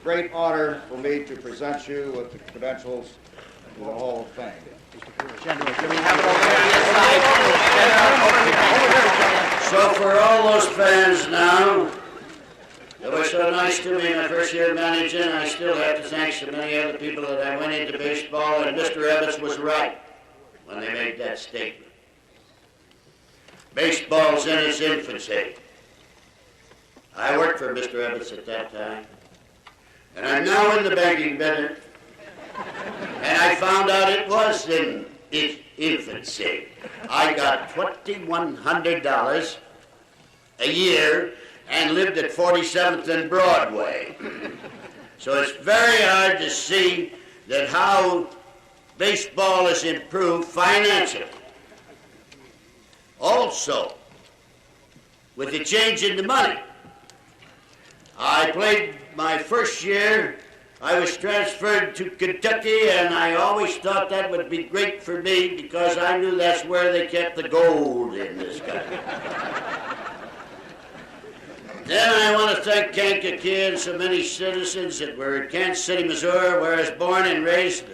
great honor for me to present you with the credentials to the Hall of Fame. Gentlemen, can we have it over there? So for all those fans now that were so nice to me in my first year managing, I still have to thank so many other people that I went into baseball, and Mr. Ebbets was right when they made that statement. Baseball's in its infancy. I worked for Mr. Ebbets at that time, and I'm now in the banking business, and I found out it was in its infancy. I got $2,100 a year and lived at 47th and Broadway. So it's very hard to see that how baseball has improved financially. Also, with the change in the money. I played my first year, I was transferred to Kentucky, and I always thought that would be great for me because I knew that's where they kept the gold in this country. Then I want to thank Kankakee and so many citizens that were in Kansas City, Missouri, where I was born and raised.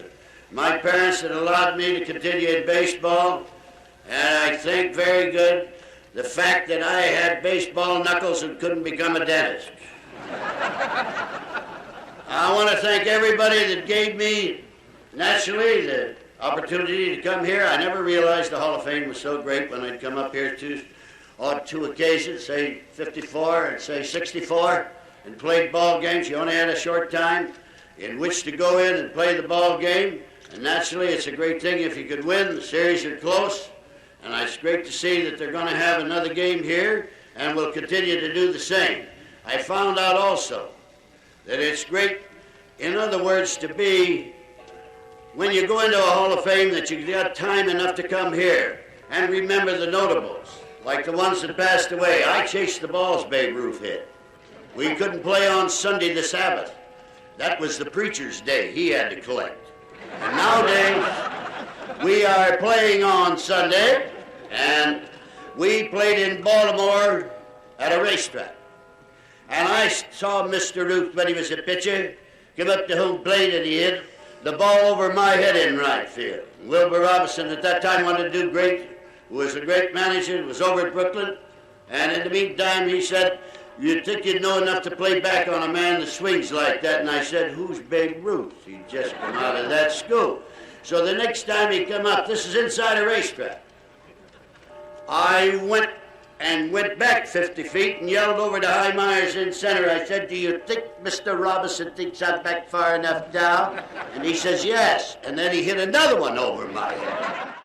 My parents that allowed me to continue in baseball. And I think very good the fact that I had baseball knuckles and couldn't become a dentist. I want to thank everybody that gave me, naturally, the opportunity to come here. I never realized the Hall of Fame was so great when I'd come up here on two occasions, say 54 and say 64, and played ball games. You only had a short time in which to go in and play the ball game. And naturally, it's a great thing if you could win. The series are close. And it's great to see that they're going to have another game here and will continue to do the same. I found out also that it's great, in other words, to be, when you go into a Hall of Fame, that you got time enough to come here and remember the notables, like the ones that passed away. I chased the balls Babe Ruth hit. We couldn't play on Sunday the Sabbath. That was the preacher's day. He had to collect. And nowadays, we are playing on Sunday, and we played in Baltimore at a racetrack. And I saw Mr. Ruth when he was a pitcher, come up to home plate, and he hit the ball over my head in right field. Wilbur Robinson at that time wanted to do great, who was a great manager, was over at Brooklyn, and in the meantime he said, "You'd think you'd know enough to play back on a man that swings like that." And I said, "Who's Babe Ruth?" He'd just come out of that school. So the next time he come up, this is inside a racetrack, I went back 50 feet and yelled over to High Myers in center. I said, "Do you think Mr. Robinson thinks I'm back far enough down?" And he says, "Yes." And then he hit another one over my head.